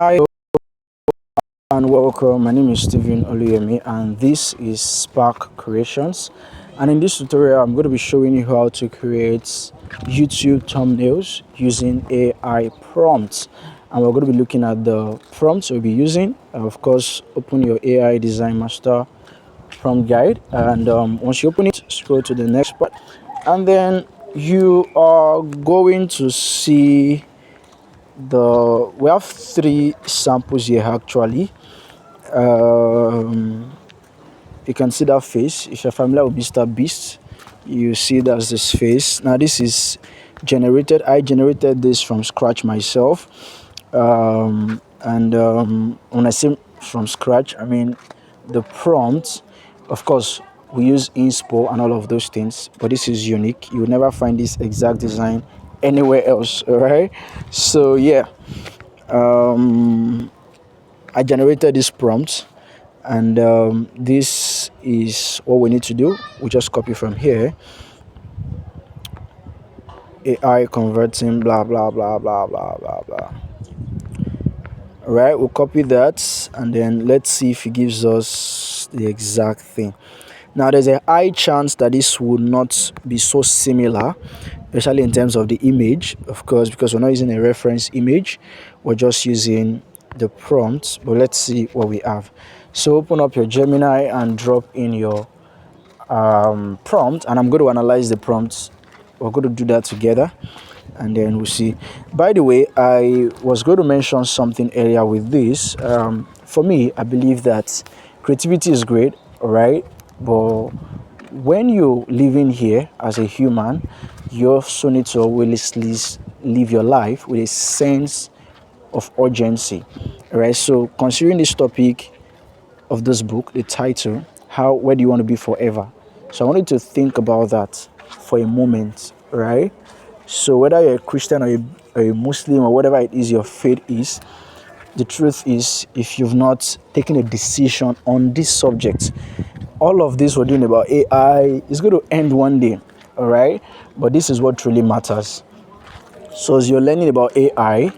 Hi and welcome. My name is Stephen Oluyemi and this is Spark Creations. And in this tutorial, I'm going to be showing you how to create YouTube thumbnails using AI prompts. And we're going to be looking at the prompts we'll be using. Of course, open your AI Design Master prompt guide, and once you open it, scroll to the next part, and then you are going to see we have three samples here actually. um, you can see that face. If you're familiar with Mr. Beast, you see that's this face. Now this is generated. I generated this from scratch myself. And when I say from scratch, I mean the prompt. Of course, we use inspo and all of those things, but this is unique. You will never find this exact design anywhere else. All right. So yeah, I generated this prompt, and this is what we need to do. We just copy from here. AI converting, blah blah blah blah blah blah blah. All right, we'll copy that, and then let's see if it gives us the exact thing. Now there's a high chance that this would not be so similar, especially in terms of the image, of course, because we're not using a reference image, we're just using the prompt. But let's see what we have. So open up your Gemini and drop in your prompt, and I'm going to analyze the prompts. We're going to do that together, and then we'll see. By the way, I was going to mention something earlier with this. For me, I believe that creativity is great, all right, but when you're living here as a human, you also need to always live your life with a sense of urgency, all right? So considering this topic of this book, the title, how where do you want to be forever? So I wanted to think about that for a moment, right? So whether you're a Christian or a Muslim or whatever it is your faith is, the truth is, if you've not taken a decision on this subject, all of this we're doing about AI is going to end one day, all right? But this is what truly matters. So as you're learning about AI,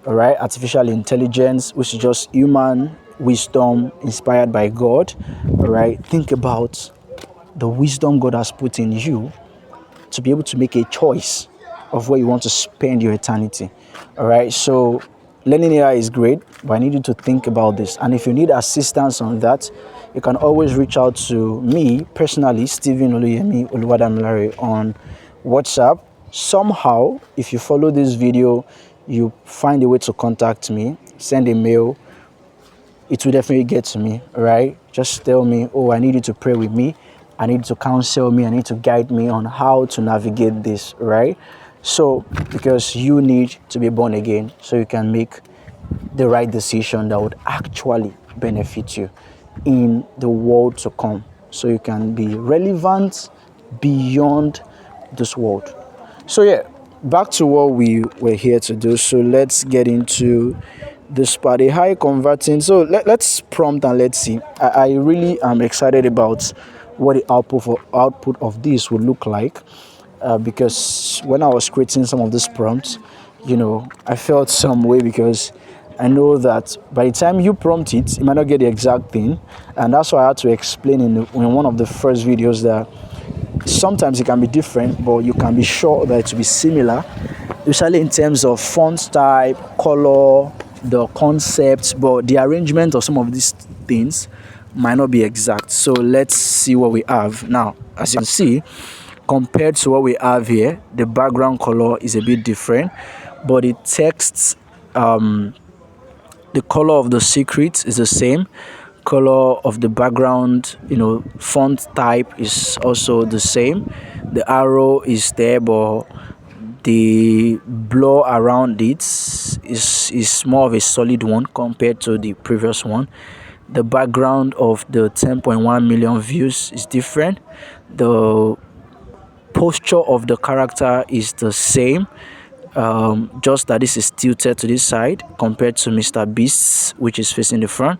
all right, artificial intelligence, which is just human wisdom inspired by God, all right, think about the wisdom God has put in you to be able to make a choice of where you want to spend your eternity. All right, so learning AI is great, but I need you to think about this. And if you need assistance on that, you can always reach out to me personally, Stephen Oluyemi Oluwadamilare, on WhatsApp. Somehow, if you follow this video, you find a way to contact me, send a mail, it will definitely get to me, right? Just tell me, oh, I need you to pray with me. I need to counsel me. I need to guide me on how to navigate this, right? So, because you need to be born again so you can make the right decision that would actually benefit you in the world to come. So you can be relevant beyond this world. So yeah, back to what we were here to do. So let's get into this part. A high converting. So let's prompt and let's see. I really am excited about what the output of this would look like, because when I was creating some of these prompts, I felt some way because I know that by the time you prompt it, you might not get the exact thing, and that's why I had to explain in one of the first videos that sometimes it can be different, but you can be sure that it will be similar, especially in terms of font type, color, the concept, but the arrangement of some of these things might not be exact. So let's see what we have now. As you can see, compared to what we have here, the background color is a bit different, but the text, the color of the secret is the same. Color of the background, font type is also the same. The arrow is there, but the blur around it is more of a solid one compared to the previous one. The background of the 10.1 million views is different. The posture of the character is the same, just that this is tilted to this side compared to Mr. Beast, which is facing the front.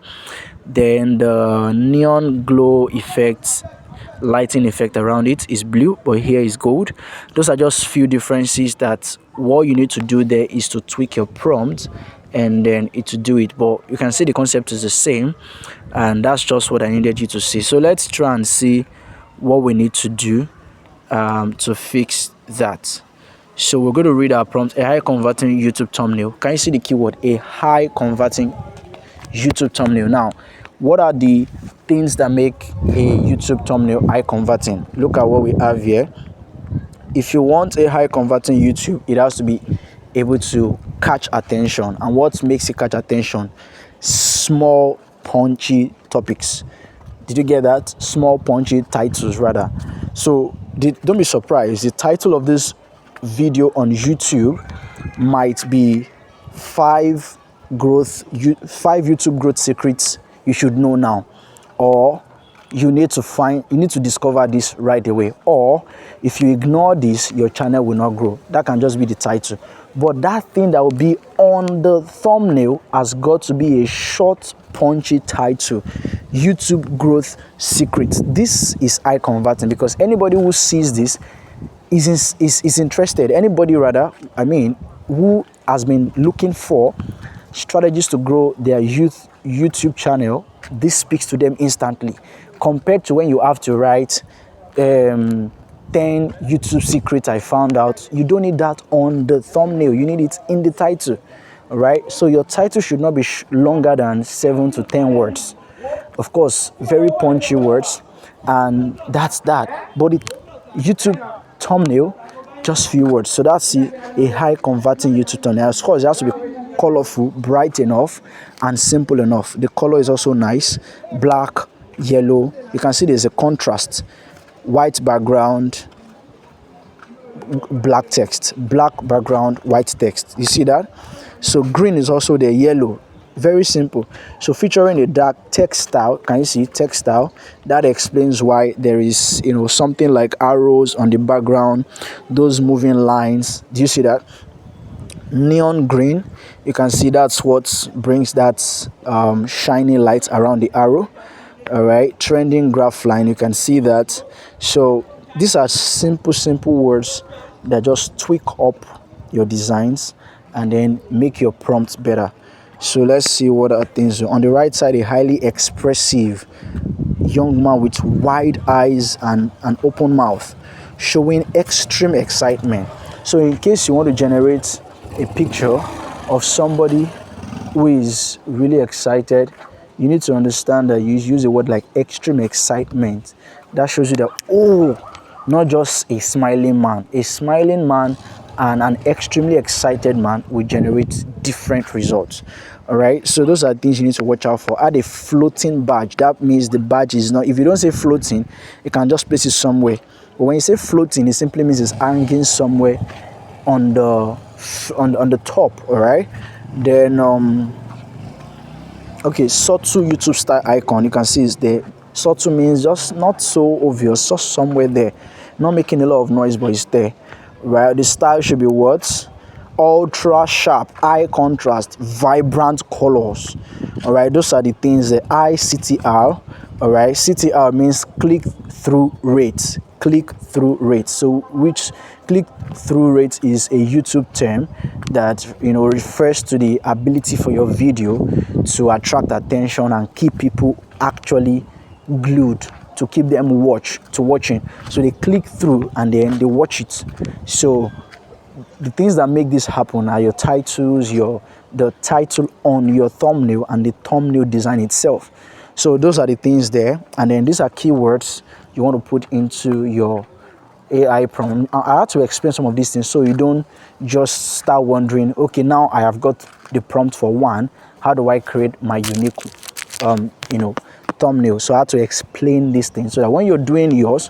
Then the neon glow effect, lighting effect around it is blue, but here is gold. Those are just few differences that what you need to do there is to tweak your prompt and then it will do it. But you can see the concept is the same, and that's just what I needed you to see. So let's try and see what we need to do to fix that. So we're going to read our prompt: a high converting YouTube thumbnail. Can you see the keyword, a high converting YouTube thumbnail? Now, what are the things that make a YouTube thumbnail high converting? Look at what we have here. If you want a high converting YouTube, it has to be able to catch attention. And what makes it catch attention? Small punchy topics. Did you get that? Small punchy titles rather. So don't be surprised, the title of this video on YouTube might be five YouTube growth secrets you should know now, or you need to discover this right away, or if you ignore this, your channel will not grow. That can just be the title, but that thing that will be on the thumbnail has got to be a short punchy title: YouTube growth secrets. This is eye converting, because anybody who sees this is interested. Anybody rather, who has been looking for strategies to grow their YouTube channel, this speaks to them instantly, compared to when you have to write 10 YouTube secrets I found out. You don't need that on the thumbnail, you need it in the title. All right, so your title should not be longer than 7 to 10 words. Of course, very punchy words, and that's that. But the YouTube thumbnail, just few words. So that's a high converting YouTube thumbnail. Of course, it has to be colorful, bright enough, and simple enough. The color is also nice: black, yellow. You can see there's a contrast: white background, black text, black background, white text. You see that? So green is also there, yellow. Very simple. So featuring a dark text style. Can you see text style? That explains why there is something like arrows on the background, those moving lines. Do you see that? Neon green, you can see that's what brings that shiny light around the arrow. All right, trending graph line, you can see that. So these are simple words that just tweak up your designs and then make your prompts better. So let's see what other things do. On the right side, a highly expressive young man with wide eyes and an open mouth, showing extreme excitement. So in case you want to generate a picture of somebody who is really excited, you need to understand that you use a word like extreme excitement. That shows you that, not just a smiling man and an extremely excited man will generate different results. All right, so those are things you need to watch out for. Add a floating badge. That means the badge is not, if you don't say floating, you can just place it somewhere. But when you say floating, it simply means it's hanging somewhere on the top. All right, then okay, subtle YouTube style icon, you can see it's there. Subtle means just not so obvious, just somewhere there, not making a lot of noise, but it's there. Right, the style should be what? Ultra sharp, high contrast, vibrant colors. All right, those are the things. The ICTR. All right, CTR means click through rate. So which click through rate is a YouTube term that refers to the ability for your video to attract attention and keep people actually glued, to keep them watching. So they click through and then they watch it. So the things that make this happen are your titles, the title on your thumbnail, and the thumbnail design itself. So those are the things there. And then these are keywords you want to put into your AI prompt. I had to explain some of these things so you don't just start wondering, okay, now I have got the prompt for one, how do I create my unique thumbnail? So I had to explain these things so that when you're doing yours,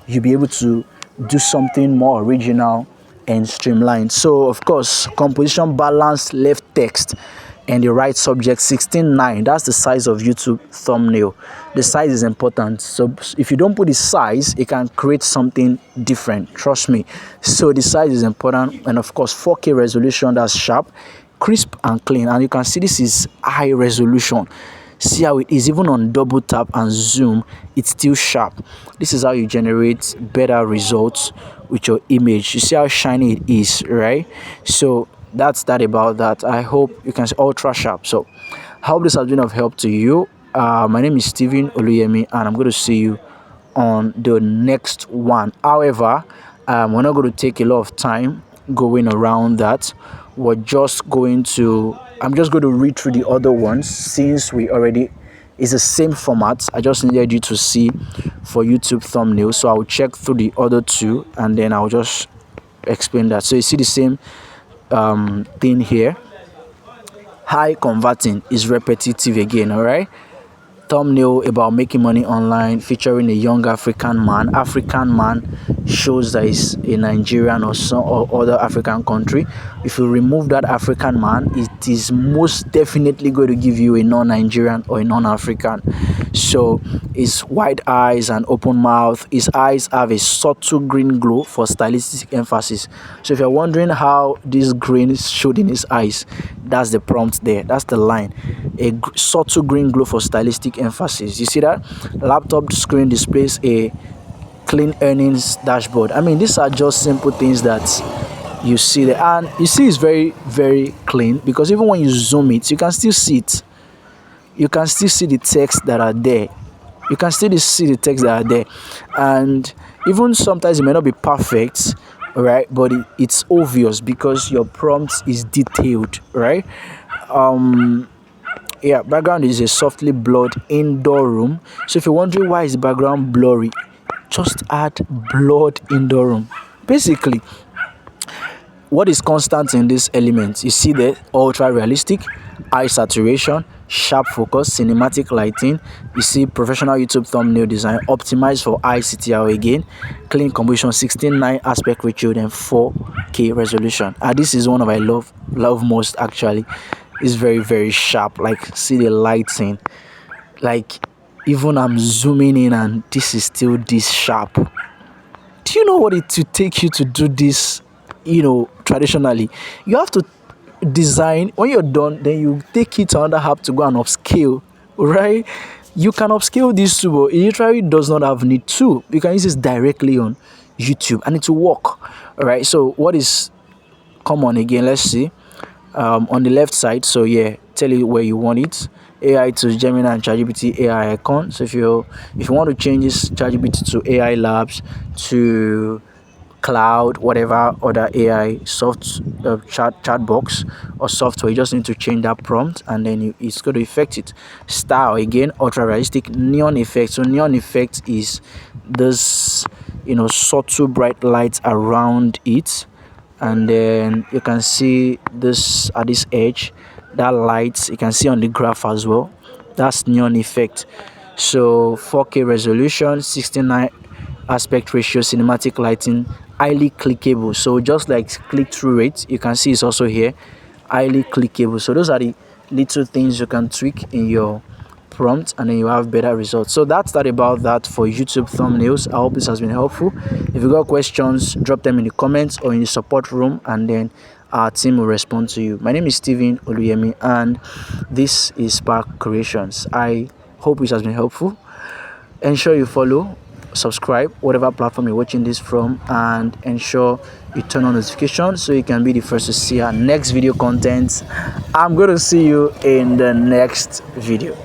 you'll be able to do something more original and streamlined. So of course, composition, balance, left text, and the right subject. 16:9, that's the size of YouTube thumbnail. The size is important, so if you don't put the size, it can create something different, trust me. So the size is important. And of course, 4K resolution, that's sharp, crisp and clean. And you can see this is high resolution. See how it is, even on double tap and zoom, it's still sharp. This is how you generate better results with your image. You see how shiny it is, right? So that's that about that. I hope you can see ultra sharp. So I hope this has been of help to you. My name is Stephen Oluyemi, and I'm going to see you on the next one. However, we're not going to take a lot of time going around that. I'm just going to read through the other ones since we already, it's the same format. I just needed you to see for YouTube thumbnail. So I'll check through the other two and then I'll just explain that. So you see the same thing here. High converting is repetitive again, all right? Thumbnail about making money online featuring a young African man shows that he's a Nigerian or some or other African country. If you remove that African man, it is most definitely going to give you a non-Nigerian or a non-African. So his wide eyes and open mouth, his eyes have a subtle green glow for stylistic emphasis. So if you're wondering how this green showed in his eyes, that's the prompt there, that's the line. A subtle green glow for stylistic emphasis. You see that? Laptop screen displays a clean earnings dashboard. I mean, these are just simple things that you see there, and you see it's very, very clean, because even when you zoom it, you can still see it. You can still see the text that are there. You can still see the text that are there, and even sometimes it may not be perfect, right? But it's obvious because your prompt is detailed, right? Yeah, background is a softly blurred indoor room. So if you're wondering why is the background blurry, just add blurred indoor room. Basically, what is constant in these elements? You see the ultra realistic, high saturation, sharp focus, cinematic lighting. You see professional YouTube thumbnail design, optimized for high CTR again, clean composition, 16:9 aspect ratio, and 4K resolution. And this is one of I love most actually. It's very, very sharp. Like, see the lighting. Like, even I'm zooming in and this is still this sharp. Do you know what it to take you to do this? Traditionally, you have to design. When you're done, then you take it to another app to go and upscale, right? You can upscale this too, but it literally does not have need to. You can use this directly on YouTube and it will work. All right, so what is common again? Let's see. On the left side, so yeah, tell you where you want it. AI to Gemini and ChatGPT AI icon. So if you want to change this ChatGPT to AI Labs, to cloud, whatever other AI chat box or software, you just need to change that prompt and then it's going to affect it. Style again, ultra realistic. Neon effect. So neon effect is this subtle bright lights around it, and then you can see this at this edge, that light you can see on the graph as well, that's neon effect. So 4K resolution, 69 aspect ratio, cinematic lighting, highly clickable. So just like click-through rate, you can see it's also here, highly clickable. So those are the little things you can tweak in your prompt and then you have better results. So that's that about that for YouTube thumbnails. I hope this has been helpful. If you got questions, drop them in the comments or in the support room and then our team will respond to you. My name is Stephen Oluyemi and this is Spark Creations. I hope this has been helpful. Ensure you follow, subscribe, whatever platform you're watching this from, and ensure you turn on notifications so you can be the first to see our next video content. I'm going to see you in the next video.